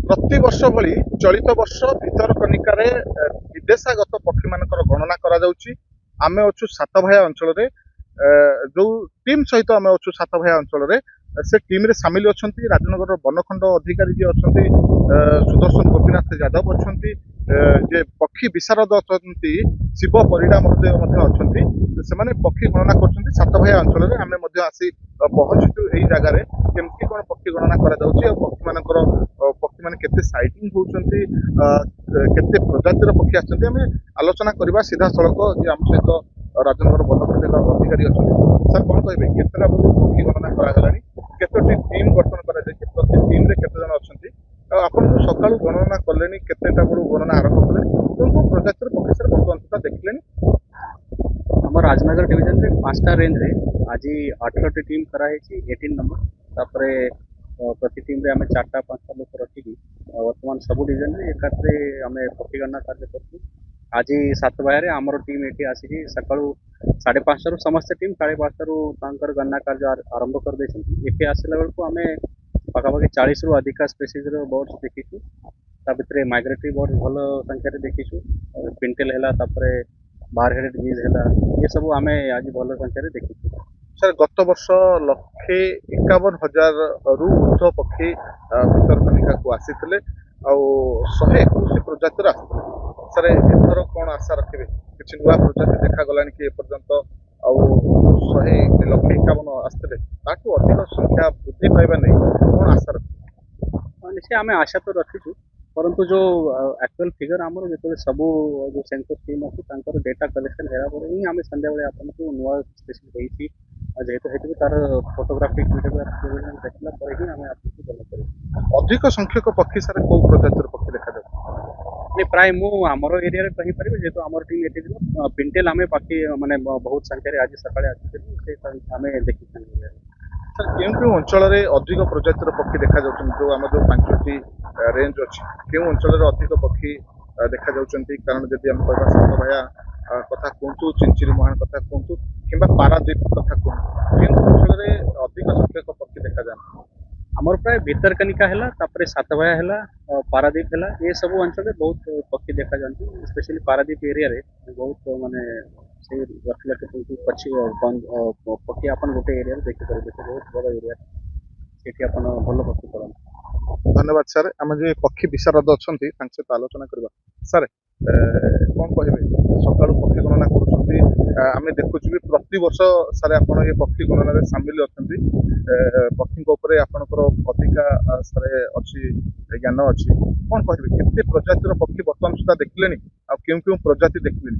प्रति वर्ष भली चलित वर्ष भितरकनिकारे विदेशागत पक्षी मानकर गणना करा जाउची। आमे अछु सातभाया अंचल रे जो टीम सहित आमे अछु सातभाया अंचल रे से टीम रे शामिल अछंती राजनगर वनखंड अधिकारी जे अछंती सुदर्शन गोपीनाथ यादव अछंती जे पक्षी विशारद अछंती शिव परिडा महोदय अछंती से माने पक्षी गणना करछंती सातभाया अंचल रे आमे मध्ये आसी पहुंचू एही जगह रे केमती कोन पक्षी गणना करा जाउची और पक्षी मानकर पक्षी माने केते साइटिंग होउछंती केते प्रजातिर पक्षी आछंती आमे आलोचना करबा सीधा सड़क जे आम सहित राजनगर वनखंड अधिकारी अछंती सर कोन कहबे केतेला पक्षी गणना करा गलानी केतोटी टीम गठन करा जाय प्रति टीम रे केते जन अछंती आपण जो सकाळू गणना करलेनी केतेटा बडू गणना आरंभ कले तुमको प्रजातिर पक्षी सर वर्तमान देखलेनी आम राजनगर डिविजन रे 5टा रेंज रे आज 18 टीम कराई 18 नंबर तापरे प्रति टीम रे आमे 4टा 5टा लोक रखी वर्तमान सब डिविजन रे एकात्रे आमे पक्षी गणना कार्य करछु। आज 7 बजे आमर टीम एठी आसी सकाळू 5:30 रु समस्त टीम 5:30 रु तांकर गणना कार्य आरंभ कर देछन। एठी आसला बेलको आमे पाखापाखि 40 रु अधिक स्पेसीज रो बर्ड्स देखिछु। ता भितरे माइग्रेटरी बर्ड भल संख्या रे देखिछु। पिंटेल हैला तापरे बार हेडेड गीज हैला ये सब आमे आज भल संख्या रे देखिछु। सर गत वर्ष 1,51,000 रु ऊर्ध्व पक्षी भितरकनिका को आसीथिले आ 121 प्रजातिर आसीथिले सर एथर कौन आशा रखिबे किछि नुवा प्रजाति देखा गलानी कि एपर्यंत आ 1,51,000 आसीथिले ताकू अधिक संख्या वृद्धि पाइबा नै कौन आशा रखिबे निश्चय आमे आशा तो रखिछु परंतु जो एक्चुअल फिगर आमर जो सबू जो सेंसस टीम अच्छी तांकर डेटा कलेक्शन हेरा पर ही आमे संध्या बेले आपन को नुवा स्पेशल देइछि जेहेतु हेतु तार फोटोग्राफिक वीडियोग्राफिक देखला पर ही आमे आपको गल करी अधिक संख्यक पक्षी सर को प्रजातिर पक्षी देखा जाय ने प्राय मु आमर एरिया रे कहि परिबे जेतो आमर टीम एटे दिनो पिंटेल आमे पाखी माने बहुत संख्या रे आज सकाळे आछि से आमे देखि छन सर केउं केउं अंचल रे अधिक प्रजातिर पक्षी देखा जाउछन जो हम जो 5टी रेंज अछि केउं अंचल रे अधिक पक्षी देखा जाउछन्ती कारण जदि हम कहबा सातभाया कथा कहतु चिंचिरी महान कथा कहतु किंबा पारादीप कथा कहतु केउं अंचल रे अधिक संख्यक पक्षी देखा जान आमर प्राय भितरकनिका हैला तापरे सातभाया हैला पारादीप हैला ये सब अंचल बहुत पक्षी देखा जाती स्पेशली पारादीप एरिया रे बहुत माने से रखला के पक्षी पक्षी अपन गोटे एरिया देखि कर बहुत बड़ एरिया सेठी अपन भल पक्षी करन। धन्यवाद सर आम जो पक्षी विशारद अच्छा सहित आलोचना करवा सर कौन कहे सका पक्षी गणना करें देखु भी प्रति वर्ष सर आप पक्षी गणना सामिल अच्छा पक्षी आपंकर अधिका सर अच्छी ज्ञान अच्छी कौन कहे केते प्रजातिर पक्षी बर्तमान सुधा देखिले क्यों क्यों प्रजाति देखिले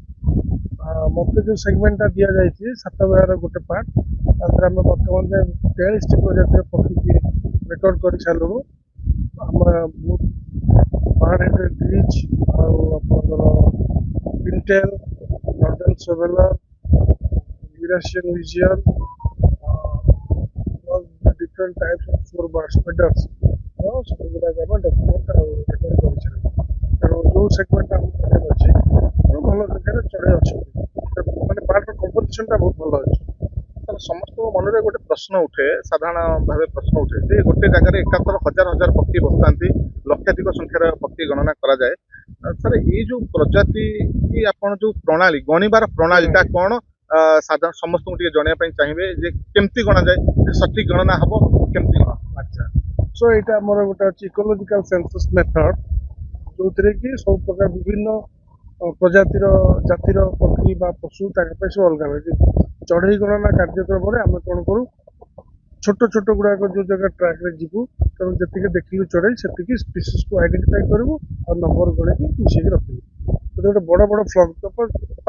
मत जो सेगमेंट दि जाए सातबार गोटे पार्ट आम बर्तमान 43 प्रजातिर पक्षी की रेकर्ड कर सारू ब्रिज pintail northern shoveler Eurasian wigeon different types of four birds feathers सब गुड़ाक डॉक्यूमेंट रेकर्ड कर जो सेगमेंट अच्छी भल संख्यार चढ़े अच्छे मैंने पार्ट कंपोजिशन टा बहुत भल अच्छे समस्त मन में गोटे प्रश्न उठे साधारण भाव प्रश्न उठे जे गोटे जगह एकातर हजार हजार पक्षी बसता लक्षाधिक संख्यार पक्षी गणना करा जाए सर ये जो प्रजाति की आपन जो प्रणाली गणिबार प्रणालीटा कौन साधारण समस्त को जनवाई चाहिए जे केमती गणा जाए सठिक गणना हम केमती गणना अच्छा सो यहाँ मोर गोटे अच्छी इकोलोजिकल सेंसस मेथड जो कि सब प्रकार विभिन्न प्रजातिर जातिर पक्षी पशु सब अलग अलग चढ़ई गणना कार्यक्रम आम कौन करूँ छोट छोट गुड़ाक जो जगह ट्रैक रे जीवु तेणु जी देखिलु चढ़ई से स्पीसीज को आइडेंटिफाई करूँ और नंबर गणिकी मिसेक रखिलु गोटे बड़ बड़ फ्लक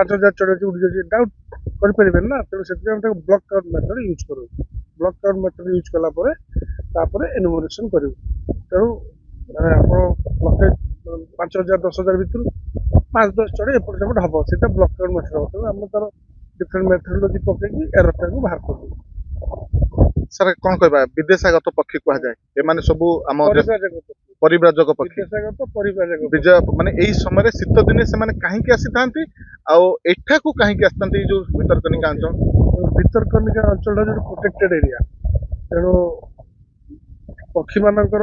5,000 चढ़ई उड़ी जाए डाउट करें ना तेणु से ब्लॉक काउंट मेथड यूज करूँ ब्लॉक काउंट मेथड यूज कलापर एनुमरेशन करूँ तेणु आप लक्षे 5,000 10,000 भितर 5-10 चढ़ई एपट सेपट हम से ब्लॉक काउंट मेथड हम तेणु आम तार डिफरेंट मेथडोलॉजी पकईकि एरर को बाहर कर सर कौन कहबा विदेशागत पक्षी कहा जाए एमाने सबु आम परिव्राजक पक्षी विदेशागत परिव्राजक विजय माने एई समय शीत दिने से माने काहेकि आसीथांती आ एठा को काहेकि आसतांती जो भितरकनिका अंचल जो प्रोटेक्टेड एरिया तेणु पक्षी मानकर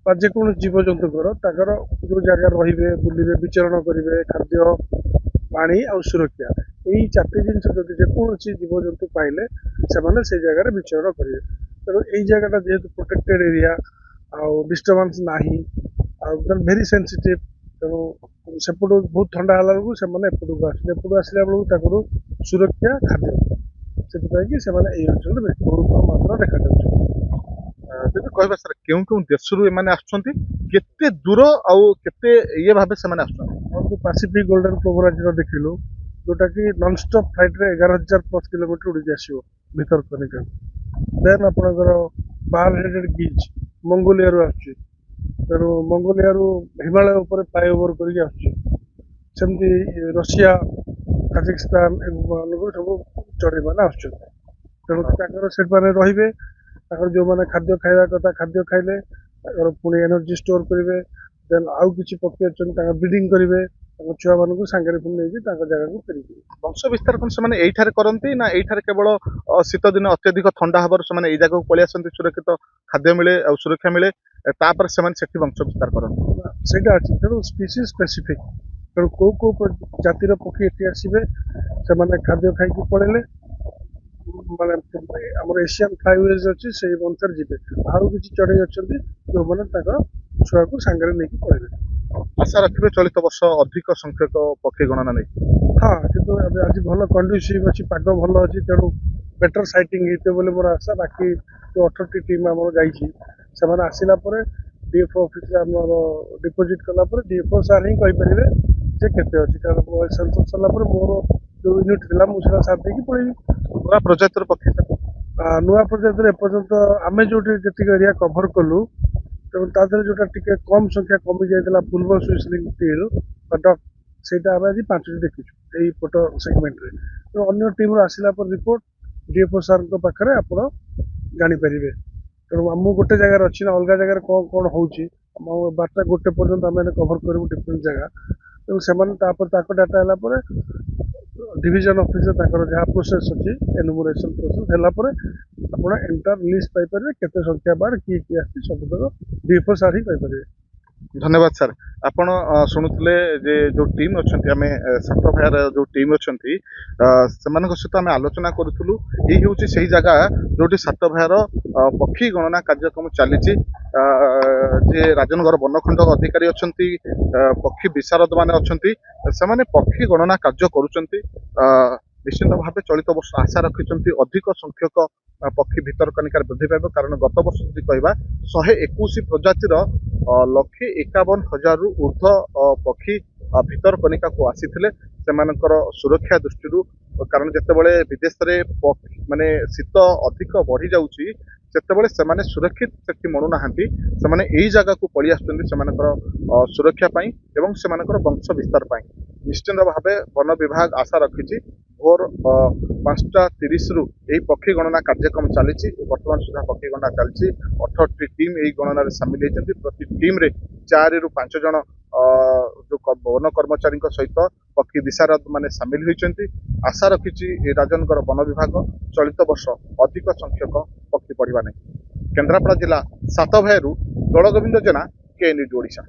ବା ଯେକୌଣସି ଜୀବଜନ୍ତୁଙ୍କର ତାଙ୍କର ଯୋଉ ଜାଗାରେ ରହିବେ ବୁଲିବେ ବିଚରଣ କରିବେ ଖାଦ୍ୟ ପାଣି ଆଉ ସୁରକ୍ଷା ଏଇ 4ଟି ଜିନିଷ ଯଦି ଯେକୌଣସି ଜୀବଜନ୍ତୁ ପାଇଲେ ସେମାନେ ସେଇ ଜାଗାରେ ବିଚରଣ କରିବେ। ତେଣୁ ଏଇ ଜାଗାଟା ଯେହେତୁ ପ୍ରୋଟେକ୍ଟେଡ୍ ଏରିଆ ଆଉ ଡିଷ୍ଟର୍ବାନ୍ସ ନାହିଁ ଆଉ ଭେରି ସେନ୍ସିଟିଭ୍ ତେଣୁ ସେପଟୁ ବହୁତ ଥଣ୍ଡା ହେଲା ବେଳକୁ ସେମାନେ ଏପଟକୁ ଆସୁଛନ୍ତି ଏପଟକୁ ଆସିଲା ବେଳକୁ ତାଙ୍କର ସୁରକ୍ଷା ଖାଦ୍ୟ ସେଥିପାଇଁ କି ସେମାନେ ଏଇ ଅଞ୍ଚଳରେ ବହୁତ ମାତ୍ରା ଦେଖାଯାଉଛନ୍ତି। ଯଦି କହିବା ସାର୍ କେଉଁ କେଉଁ ଦେଶରୁ ଏମାନେ ଆସୁଛନ୍ତି କେତେ ଦୂର ଆଉ କେତେ ଇଏ ଭାବେ ସେମାନେ ଆସୁଛନ୍ତି? ଆମକୁ ପାସିଫିକ ଗୋଲ୍ଡେନ ପ୍ଲୋଭର ଦେଖିଲୁ ଯୋଉଟା କି ନନଷ୍ଟପ୍ ଫ୍ଲାଇଟ୍ ରେ 11,000+ କିଲୋମିଟର ଉଡ଼ିକି ଆସିବ ଭିତରକନିକା। ଦେନ୍ ଆପଣଙ୍କର ବାହାର ହେଡେଡ୍ ଗିଜ୍ ମଙ୍ଗୋଲିଆରୁ ଆସୁଛି ତେଣୁ ମଙ୍ଗୋଲିଆରୁ ହିମାଳୟ ଉପରେ ଫ୍ଲାଏଓଭର କରିକି ଆସୁଛି। ସେମିତି ରଷିଆ କାଜାକସ୍ତାନ ଏମାନଙ୍କୁ ସବୁ ଚଢ଼େଇ ମାନେ ଆସୁଛନ୍ତି ତେଣୁ ତାଙ୍କର ସେମାନେ ରହିବେ ତାଙ୍କର ଯୋଉମାନେ ଖାଦ୍ୟ ଖାଇବା କଥା ଖାଦ୍ୟ ଖାଇଲେ ତାଙ୍କର ପୁଣି ଏନର୍ଜି ଷ୍ଟୋର କରିବେ ଦେନ୍ ଆଉ କିଛି ପକ୍ଷୀ ଅଛନ୍ତି ତାଙ୍କର ବ୍ରିଡିଂ କରିବେ ତାଙ୍କ ଛୁଆମାନଙ୍କୁ ସାଙ୍ଗରେ ପୁଣି ନେଇକି ତାଙ୍କ ଜାଗାକୁ ଫେରିଯିବେ। ବଂଶ ବିସ୍ତାର କଣ ସେମାନେ ଏଇଠାରେ କରନ୍ତି ନା ଏଇଠାରେ କେବଳ ଶୀତ ଦିନେ ଅତ୍ୟଧିକ ଥଣ୍ଡା ହବାରୁ ସେମାନେ ଏଇ ଜାଗାକୁ ପଳେଇ ଆସନ୍ତି ସୁରକ୍ଷିତ ଖାଦ୍ୟ ମିଳେ ଆଉ ସୁରକ୍ଷା ମିଳେ ତାପରେ ସେମାନେ ସେଠି ବଂଶ ବିସ୍ତାର କରନ୍ତି? ସେଇଟା ଅଛି ତେଣୁ ସ୍ପିସିସ୍ ସ୍ପେସିଫିକ୍ ତେଣୁ କୋଉ ଜାତିର ପକ୍ଷୀ ଏଠି ଆସିବେ ସେମାନେ ଖାଦ୍ୟ ଖାଇକି ପଳେଇଲେ ମାନେ ଆମର ଏସିଆନ୍ ଫ୍ଲାଇୱେଜ୍ ଅଛି ସେଇ ଅନୁସାରେ ଯିବେ ଆଉ କିଛି ଚଢ଼େଇ ଅଛନ୍ତି ଯୋଉମାନେ ତାଙ୍କର ଛୁଆକୁ ସାଙ୍ଗରେ ନେଇକି ପଳେଇବେ। ଆଶା ରଖିବେ ଚଳିତ ବର୍ଷ ଅଧିକ ସଂଖ୍ୟକ ପକ୍ଷୀ ଗଣନା ନେଇ? ହଁ କିନ୍ତୁ ଏବେ ଆଜି ଭଲ କଣ୍ଡିସିଭ୍ ଅଛି ପାଗ ଭଲ ଅଛି ତେଣୁ ବେଟର ସାଇଟିଂ ହେଇଥିବ ବୋଲି ମୋର ଆଶା। ବାକି ଯୋଉ 18ଟି ଟିମ୍ ଆମର ଯାଇଛି ସେମାନେ ଆସିଲା ପରେ ଡିଏଫଓ ଅଫିସରେ ଆମର ଡିପୋଜିଟ୍ କଲା ପରେ ଡିଏଫଓ ସାର୍ ହିଁ କହିପାରିବେ ଯେ କେତେ ଅଛି କାରଣ ସେନ୍ସସ୍ ସରିଲା ପରେ ମୋର ଯୋଉ ୟୁନିଟ୍ ଥିଲା ମୁଁ ସେଟା ସାର୍ ଦେଇକି ପଳେଇବି। ନୂଆ ପ୍ରଜାତିର ପକ୍ଷୀ sir? ନୂଆ ପ୍ରଜାତିରେ ଏପର୍ଯ୍ୟନ୍ତ ଆମେ ଯୋଉଠି ଯେତିକି ଏରିଆ କଭର କଲୁ ତେଣୁ ତା ଦେହରେ ଯୋଉଟା ଟିକେ କମ୍ ସଂଖ୍ୟା କମି ଯାଇଥିଲା ପୂର୍ବ ସୁଇସଲିଂ ଟିଲ୍ ବା ଡକ୍ ସେଇଟା ଆମେ ଆଜି 5ଟି ଦେଖିଛୁ ଏଇ ପଟ ସେଗମେଣ୍ଟରେ। ତେଣୁ ଅନ୍ୟ ଟିମ୍ରୁ ଆସିଲା ପରେ ରିପୋର୍ଟ ଡିଏଫଓ ସାର୍ଙ୍କ ପାଖରେ ଆପଣ ଜାଣିପାରିବେ। ତେଣୁ ମୁଁ ଗୋଟେ ଜାଗାରେ ଅଛି ନା ଅଲଗା ଜାଗାରେ କ'ଣ ହେଉଛି ଆମ 12ଟା 1 ପର୍ଯ୍ୟନ୍ତ ଆମେ କଭର କରିବୁ ଡିଫରେଣ୍ଟ ଜାଗା ତେଣୁ ସେମାନେ ତାପରେ ତାଙ୍କ ଡାଟା ହେଲା ପରେ ଡିଭିଜନ ଅଫିସରେ ତାଙ୍କର ଯାହା ପ୍ରୋସେସ୍ ଅଛି ଏନୁମରେସନ୍ ପ୍ରୋସେସ୍ ହେଲା ପରେ ଆପଣ ଏଣ୍ଟାର ଲିଷ୍ଟ ପାଇପାରିବେ କେତେ ସଂଖ୍ୟା ବାହାର କିଏ କିଏ ଆସିଛି ସବୁତକ ଡିଏଫଓ ସାର୍ ହିଁ କହିପାରିବେ। ଧନ୍ୟବାଦ ସାର୍। ଆପଣ ଶୁଣୁଥିଲେ ଯେ ଯୋଉ ଟିମ୍ ଅଛନ୍ତି ଆମେ ସାତ ଭାଇର ଯୋଉ ଟିମ୍ ଅଛନ୍ତି ସେମାନଙ୍କ ସହିତ ଆମେ ଆଲୋଚନା କରୁଥିଲୁ। ଏଇ ହେଉଛି ସେଇ ଜାଗା ଯୋଉଠି ସାତ ଭାଇର ପକ୍ଷୀ ଗଣନା କାର୍ଯ୍ୟକ୍ରମ ଚାଲିଛି। ଯେ ରାଜନଗର ବନଖଣ୍ଡ ଅଧିକାରୀ ଅଛନ୍ତି ପକ୍ଷୀ ବିଶାରଦ ମାନେ ଅଛନ୍ତି ସେମାନେ ପକ୍ଷୀ ଗଣନା କାର୍ଯ୍ୟ କରୁଛନ୍ତି। ନିଶ୍ଚିନ୍ତ ଭାବେ ଚଳିତ ବର୍ଷ ଆଶା ରଖିଛନ୍ତି ଅଧିକ ସଂଖ୍ୟକ ପକ୍ଷୀ ଭିତରକନିକାରେ ବୃଦ୍ଧି ପାଇବ କାରଣ ଗତ ବର୍ଷ ଯଦି କହିବା 121 ପ୍ରଜାତିର 1,51,000ରୁ ଉର୍ଦ୍ଧ୍ୱ ପକ୍ଷୀ ଭିତରକନିକାକୁ ଆସିଥିଲେ ସେମାନଙ୍କର ସୁରକ୍ଷା ଦୃଷ୍ଟିରୁ କାରଣ ଯେତେବେଳେ ବିଦେଶରେ ମାନେ ଶୀତ ଅଧିକ ବଢି ଯାଉଛି ସେତେବେଳେ ସେମାନେ ସୁରକ୍ଷିତ ସେଠି ମଣୁନାହାନ୍ତି ସେମାନେ ଏଇ ଜାଗାକୁ ପଳେଇ ଆସୁଛନ୍ତି ସେମାନଙ୍କର ସୁରକ୍ଷା ପାଇଁ ଏବଂ ସେମାନଙ୍କର ବଂଶ ବିସ୍ତାର ପାଇଁ। ନିଶ୍ଚିନ୍ତ ଭାବେ ବନ ବିଭାଗ ଆଶା ରଖିଛି ଭୋର 5ଟା 30ରୁ ଏହି ପକ୍ଷୀ ଗଣନା କାର୍ଯ୍ୟକ୍ରମ ଚାଲିଛି। ବର୍ତ୍ତମାନ ସୁଦ୍ଧା ପକ୍ଷୀ ଗଣନା ଚାଲିଛି 18ଟି ଟିମ୍ ଏହି ଗଣନାରେ ସାମିଲ ହୋଇଛନ୍ତି। ପ୍ରତି ଟିମ୍ରେ 4ରୁ 5 ଜଣ ଯୋଉ ବନ କର୍ମଚାରୀଙ୍କ ସହିତ ପକ୍ଷୀ ବିଶାରଦ ମାନେ ସାମିଲ ହୋଇଛନ୍ତି। ଆଶା ରଖିଛି ଏ ରାଜନଗର ବନ ବିଭାଗ ଚଳିତ ବର୍ଷ ଅଧିକ ସଂଖ୍ୟକ ପକ୍ଷୀ ପଡ଼ିବା ନାହିଁ। କେନ୍ଦ୍ରାପଡ଼ା ଜିଲ୍ଲା ସାତଭାୟାରୁ ଦୋଳଗୋବିନ୍ଦ ଜେନା, କେ ନ୍ୟୁଜ୍ ଓଡ଼ିଶା।